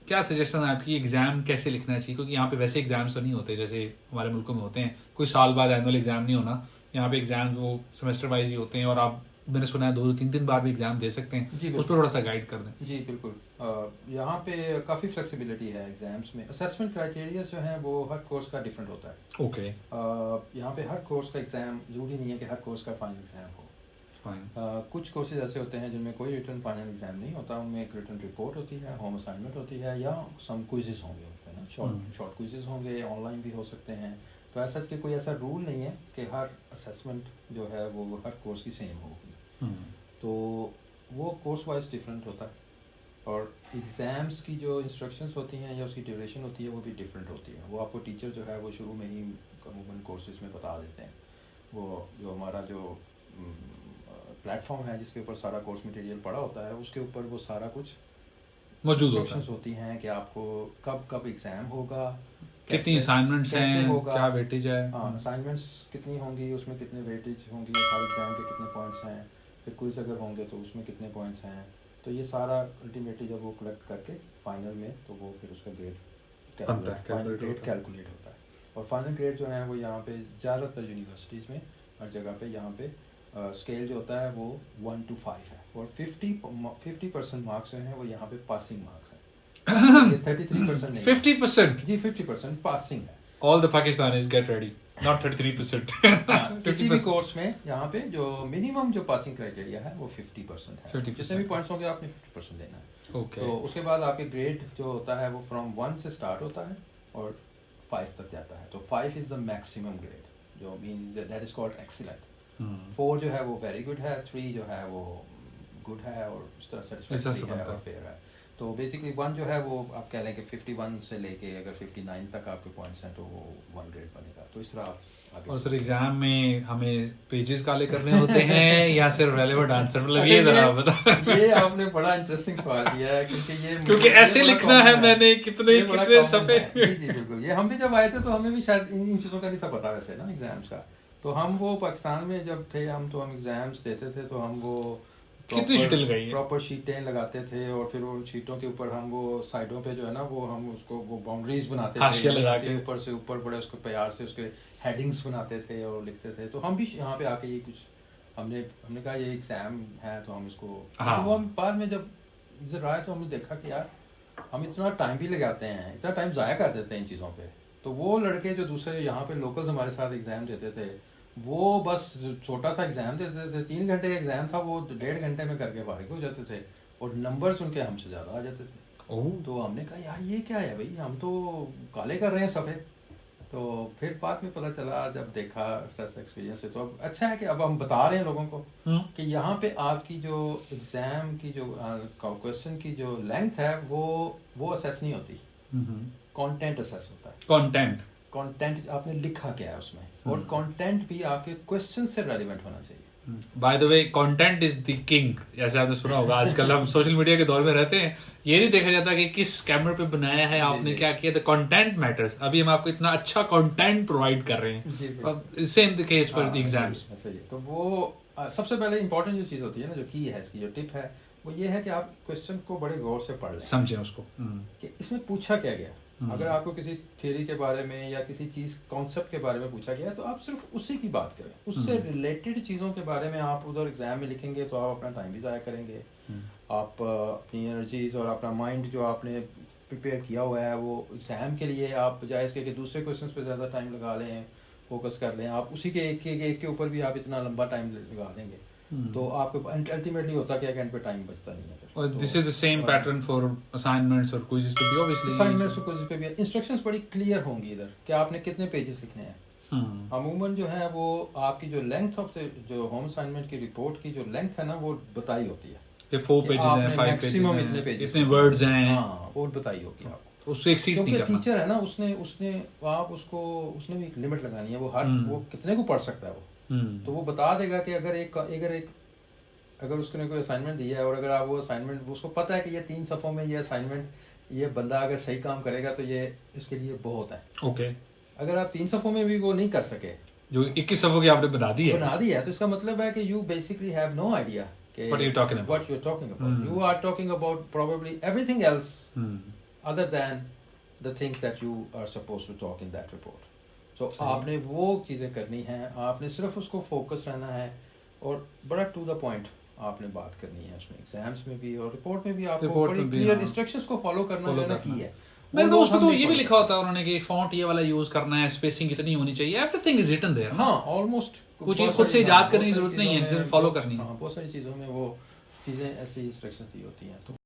क्या सजेशन है आपकी एग्जाम कैसे लिखना चाहिए, क्योंकि यहाँ पे वैसे एग्जाम्स तो नहीं होते जैसे हमारे मुल्कों में होते हैं, कोई साल बाद एनुअल एग्जाम नहीं होना, यहाँ पे एग्जाम्स वो सेमेस्टर वाइज ही होते हैं और आप मैंने सुना है 2-3 बार भी एग्जाम दे सकते हैं, जी उस पर थोड़ा सा गाइड कर दें। जी बिल्कुल। यहाँ पे काफ़ी फ्लेक्सिबिलिटी है एग्जाम्स में। असेसमेंट क्राइटेरिया जो हैं वो हर कोर्स का डिफरेंट होता है। ओके। यहाँ पे हर कोर्स का एग्ज़ाम ज़रूरी नहीं है कि हर कोर्स का फाइनल एग्ज़ाम हो। कुछ कोर्सेज ऐसे होते हैं जिनमें कोई रिटन फाइनल एग्जाम नहीं होता, उनमें एक रिटन रिपोर्ट होती है, होम असाइनमेंट होती है, या सम क्विजेज होंगे उनके ना, शॉर्ट क्विजेज होंगे, ऑनलाइन भी हो सकते हैं। तो ऐसा कि कोई ऐसा रूल नहीं है कि हर असेसमेंट जो है वो हर कोर्स की सेम होगी। तो वो कोर्स वाइज डिफरेंट होता है, और एग्ज़ाम्स की जो इंस्ट्रक्शंस होती हैं या उसकी ड्यूरेशन होती है वो भी डिफरेंट होती है। वो आपको टीचर जो है वो शुरू में ही अमूमन कोर्सेज में बता देते हैं। वो जो हमारा जो प्लेटफॉर्म है जिसके ऊपर सारा कोर्स मटेरियल पड़ा होता है, उसके ऊपर वो सारा कुछ मौजूद इंस्ट्रक्शंस होती हैं कि आपको कब कब एग्ज़ाम होगा, कितनी असाइनमेंट्स हैं, होगा, क्या वेटेज है, हाँ असाइनमेंट्स कितनी होंगी, उसमें कितने वेटेज होंगी, हर एग्ज़ाम के कितने पॉइंट्स हैं, फिर क्विज अगर होंगे तो उसमें कितने पॉइंट्स हैं। तो ये सारा अल्टीमेटली जब वो कलेक्ट करके फाइनल में तो वो फिर उसका ग्रेड फाइनल ग्रेड कैलकुलेट होता है। और फाइनल ग्रेड जो है वो यहाँ पे ज़्यादातर यूनिवर्सिटीज़ में हर जगह पे यहाँ पे स्केल जो होता है वो 1 to 5 है, और 50% मार्क्स जो हैं वो यहाँ पे पासिंग मार्क्स हैं। ये 33% नहीं, 50%? जी 50% पासिंग है। All the Pakistanis get ready, not 33%. किसी भी कोर्स में यहाँ पे जो मिनिमम जो पासिंग क्राइटेरिया है वो 50% है। 50%. जितने भी पॉइंट्स होंगे आपने 50% देना है। Okay. तो उसके बाद आपके ग्रेड जो होता है वो फ्रॉम 1 से स्टार्ट होता है और 5 तक जाता है। तो 5 इज द मैक्सिमम ग्रेड, जो mean that is called excellent. 4 जो है वो वेरी गुड है, 3 जो है वो गुड है, और इस तरह सेटिस्फैक्टरी है और फेयर है। तो बेसिकली 1 जो है वो आप कह लें कि 51 से लेके अगर 59 तक आपके पॉइंट्स हैं तो वो 1 ग्रेड बनेगा। तो इस तरह आप आगे। और सर एग्जाम में हमें पेजेस काले करने होते हैं या सिर्फ रेलेवेंट आंसर, मतलब ये जरा बता। ये आपने बड़ा इंटरेस्टिंग सवाल किया है, क्योंकि ऐसे लिखना है मैंने कितने सफे। जी बिल्कुल। ये हम भी जब आए थे तो हमें भी शायद इन चीज़ों का नहीं था पता वैसे ना एग्जाम्स का। तो हम वो पाकिस्तान में जब थे हम एग्जाम्स देते थे तो हम वो कितनी शीटें लगाई प्रॉपर शीटें लगाते थे, और फिर उन शीटों के ऊपर हम वो साइडों पे जो है ना वो हम उसको वो बाउंड्रीज बनाते थे लगा के, ऊपर से ऊपर बड़े उसको प्यार से उसके हेडिंग्स बनाते थे और लिखते थे। तो हम भी यहाँ पे आके ये कुछ हमने कहा ये एग्जाम है तो हम इसको तो हम बाद में जब इधर आए तो हमने देखा कि यार हम इतना टाइम भी लगाते हैं, इतना टाइम ज़ाया कर देते हैं इन चीज़ों पे। तो वो लड़के जो दूसरे यहाँ पे लोकल्स हमारे साथ एग्जाम देते थे वो बस छोटा सा एग्जाम देते थे, 3 घंटे का एग्जाम था, वो 1.5 घंटे में करके फारिग हो जाते थे, और नंबर्स उनके हमसे ज़्यादा आ जाते थे। तो हमने कहा यार ये क्या है भाई, हम तो काले कर रहे हैं सफ़ेद। तो फिर बाद में पता चला जब देखा एक्सपीरियंस से, तो अब अच्छा है कि अब हम बता रहे हैं लोगों को कि यहाँ पे आपकी जो एग्जाम की जो क्वेश्चन की जो लेंथ है वो असेस नहीं होती, कंटेंट असेस होता है। कंटेंट आपने लिखा क्या है उसमें, और कंटेंट भी आपके क्वेश्चन से रेलेवेंट होना चाहिए। By the way content is the king, जैसे आपने सुना होगा आजकल हम सोशल मीडिया के दौर में रहते हैं, ये नहीं देखा जाता कि किस कैमरे पे बनाया है आपने, क्या किया, द कंटेंट मैटर्स। अभी हम आपको इतना अच्छा कंटेंट प्रोवाइड कर रहे हैं, same the case for the exams. तो वो सबसे पहले इंपॉर्टेंट जो चीज़ होती है ना, जो की है इसकी जो टिप है वो ये है कि आप क्वेश्चन को बड़े गौर से पढ़ लें, समझें उसको कि इसमें पूछा क्या गया। अगर आपको किसी थ्योरी के बारे में या किसी चीज़ कॉन्सेप्ट के बारे में पूछा गया है तो आप सिर्फ उसी की बात करें, उससे रिलेटेड चीज़ों के बारे में आप उधर एग्जाम में लिखेंगे तो आप अपना टाइम भी ज़ाया करेंगे। आप अपनी एनर्जीज और अपना माइंड जो आपने प्रिपेयर किया हुआ है वो एग्जाम के लिए आप बजाय इसके कि दूसरे क्वेश्चन पे ज़्यादा टाइम लगा लें, फोकस कर लें, आप उसी के एक के ऊपर भी आप इतना लंबा टाइम लगा देंगे तो आपको अल्टीमेटली होता क्या, एंड पे टाइम बचता नहीं है। और this is the same pattern for assignments और quizzes to be obviously. Assignments और क्विज़ेस पे भी इंस्ट्रक्शंस बड़ी क्लियर होंगी इधर कि आपने कितने पेजेस लिखने हैं। अमूमन जो है वो आपकी जो लेंथ ऑफ जो होम असाइनमेंट की रिपोर्ट की जो लेंथ है ना वो बताई होती है कि 4 पेजेस हैं, 5 मैक्सिमम इतने पेजेस, इतने वर्ड्स हैं, हाँ वो बताई होगी आपको। तो उससे एक्सीड नहीं करना। टीचर है ना उसने आप उसको उसने भी एक लिमिट लगानी है, वो कितने को पढ़ सकता है वो, तो वो बता देगा कि अगर उसने कोई असाइनमेंट दिया है और अगर आप वो असाइनमेंट उसको पता है कि ये 3 सफ़ों में ये असाइनमेंट ये बंदा अगर सही काम करेगा तो ये इसके लिए बहुत है। ओके। अगर आप 3 सफ़ों में भी वो नहीं कर सके, जो 21 सफ़ों की आपने बना दी है तो इसका मतलब है कि you basically have no idea what you're talking about. You are talking about probably everything else other than the things that you are supposed to talk in that report. So आपने वो चीज़ें करनी हैं, आपने सिर्फ उसको फोकस रहना है और बड़ा टू द पॉइंट आपने बात करनी है उसमें, एग्जाम्स में भी और रिपोर्ट में भी आपको बड़ी क्लियर इंस्ट्रक्शंस को फॉलो करना है की है। मैंने तो उसमें तो ये भी लिखा होता है उन्होंने कि फॉन्ट ये वाला यूज करना है, स्पेसिंग कितनी होनी चाहिए, एवरीथिंग इज रिटन देयर। हाँ, ऑलमोस्ट कुछ चीज खुद से याद करने की जरूरत नहीं है, जिसे फॉलो करनी है। बहुत सारी चीज़ों में वो चीज़ें ऐसी इंस्ट्रक्शंस दी होती हैं।